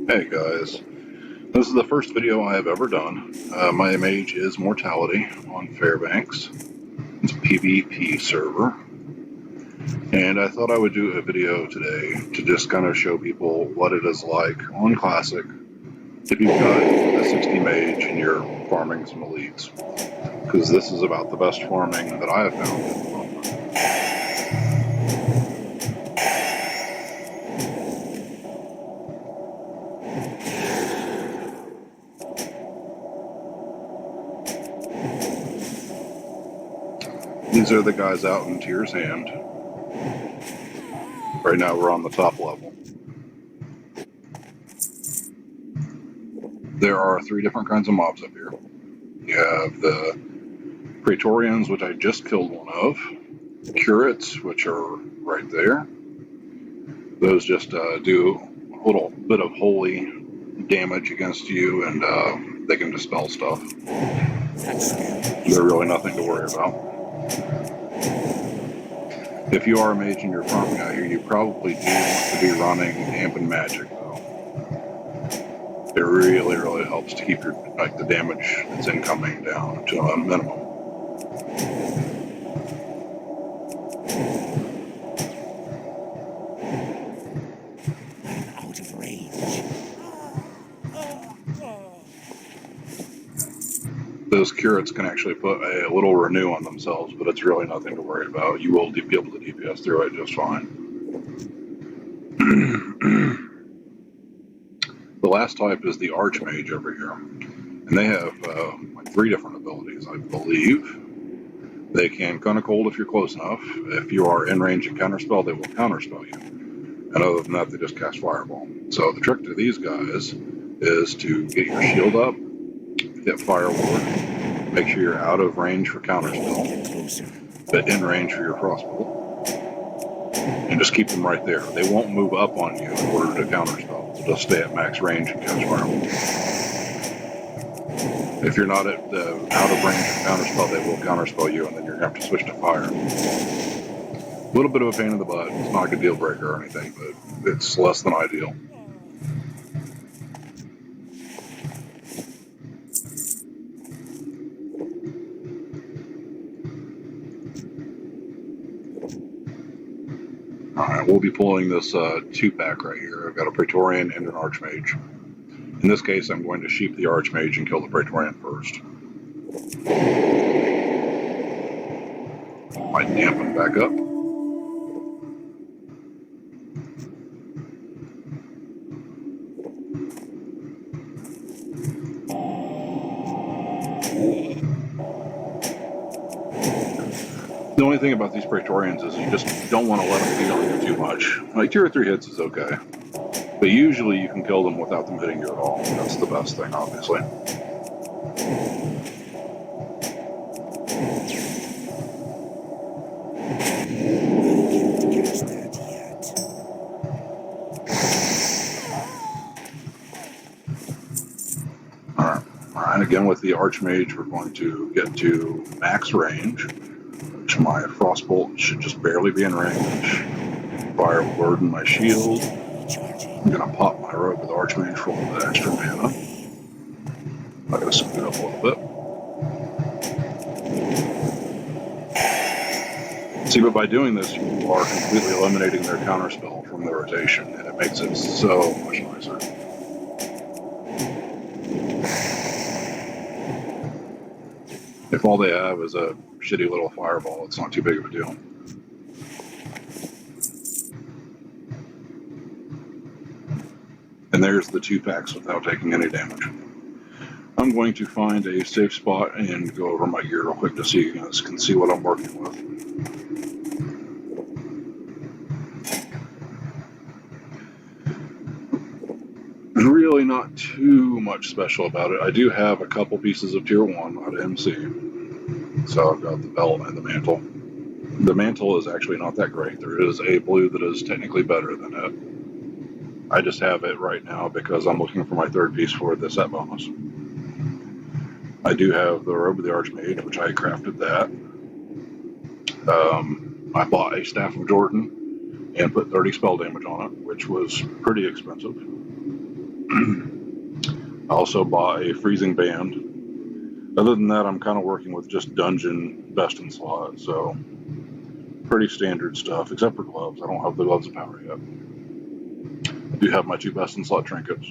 Hey guys, this is the first video I have ever done. My mage is Mortality on Fairbanks. It's a PvP server. And I thought I would do a video today to just kind of show people what it is like on Classic if you've got a 60 mage and you're farming some elites. Because this is about the best farming that I have found at the moment. These are the guys out in Tyr's Hand. Right now we're on the top level. There are 3 different kinds of mobs up here. You have the Praetorians, which I just killed one of. Curates, which are right there. Those just do a little bit of holy damage against you, and they can dispel stuff. They're really nothing to worry about. If you are a mage and you're farming out here, you probably do want to be running Amp and Magic, though. It really helps to keep the damage that's incoming down to a minimum. Out of range. Those curates can actually put a little renew on themselves, but it's really nothing to worry about. You will be able to DPS through it just fine. The last type is the Archmage over here, and they have like 3 different abilities, I believe. They can Gun of Cold if you're close enough. If you are in range and counterspell, they will counterspell you. And other than that, they just cast Fireball. So the trick to these guys is to get your shield up, hit Fire Ward, make sure you're out of range for counterspell, but in range for your Frostbolt, and just keep them right there. They won't move up on you in order to counterspell. They'll just stay at max range and cast Fireball. If you're not at out of range for counterspell, they will counterspell you, and then you're going to have to switch to fire. A little bit of a pain in the butt. It's not like a deal breaker or anything, but it's less than ideal. Alright, we'll be pulling this 2-pack right here. I've got a Praetorian and an Archmage. In this case, I'm going to sheep the Archmage and kill the Praetorian first. Might dampen back up. The only thing about these Praetorians is you just don't want to let them beat on you too much. Like 2 or 3 hits is okay. But usually you can kill them without them hitting you at all. That's the best thing, obviously. Alright, again with the Archmage, we're going to get to max range, which my Frostbolt should just barely be in range. Fire Word in my shield. I'm going to pop my Rogue with Archmage for a little bit extra mana. I'm going to scoot up a little bit. See, but by doing this, you are completely eliminating their counterspell from the rotation, and it makes it so much nicer. If all they have is a shitty little fireball, it's not too big of a deal. And there's the 2 packs without taking any damage. I'm going to find a safe spot and go over my gear real quick just so you guys can see what I'm working with. Really not too much special about it. I do have a couple pieces of tier 1 out of MC. So I've got the belt and the mantle. The mantle is actually not that great. There is a blue that is technically better than it. I just have it right now because I'm looking for my 3rd piece for the set bonus. I do have the Robe of the Archmage, which I crafted that. I bought a Staff of Jordan and put 30 spell damage on it, which was pretty expensive. I also bought a freezing band. Other than that, I'm kind of working with just dungeon best in slot, so pretty standard stuff, except for gloves. I don't have the gloves of power yet. I do have my 2 best in slot trinkets.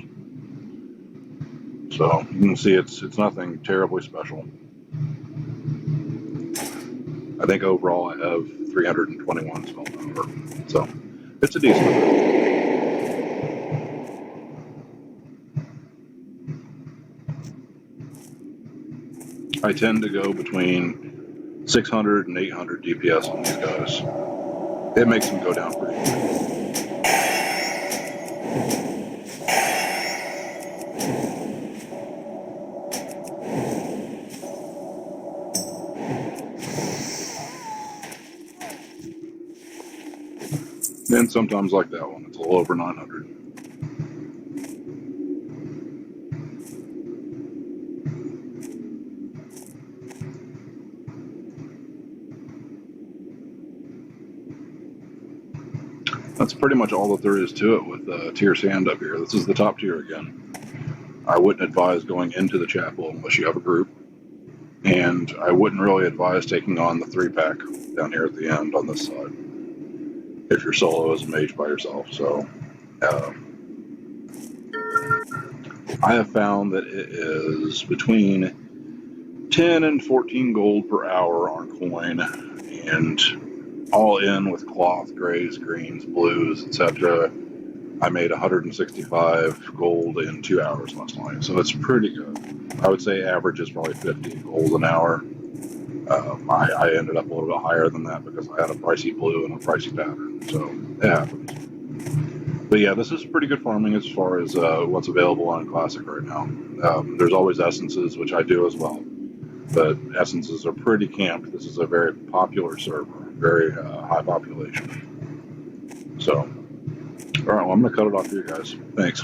So you can see it's nothing terribly special. I think overall I have 321 spell power, so it's a decent amount. I tend to go between 600 and 800 DPS on these guys. It makes them go down pretty quick. And sometimes like that one, it's a little over 900. That's pretty much all that there is to it with tier sand up here. This is the top tier again. I wouldn't advise going into the chapel unless you have a group. And I wouldn't really advise taking on the 3-pack down here at the end on this side if you're solo as a mage by yourself. So I have found that it is between 10 and 14 gold per hour on coin, and all in with cloth, grays, greens, blues, etc. I made 165 gold in 2 hours last night, so it's pretty good. I would say average is probably 50 gold an hour. I ended up a little bit higher than that because I had a pricey blue and a pricey pattern, so it happens. But yeah, this is pretty good farming as far as what's available on Classic right now. There's always essences, which I do as well, but essences are pretty camped. This is a very popular server, very high population. So, all right, well, I'm going to cut it off for you guys. Thanks.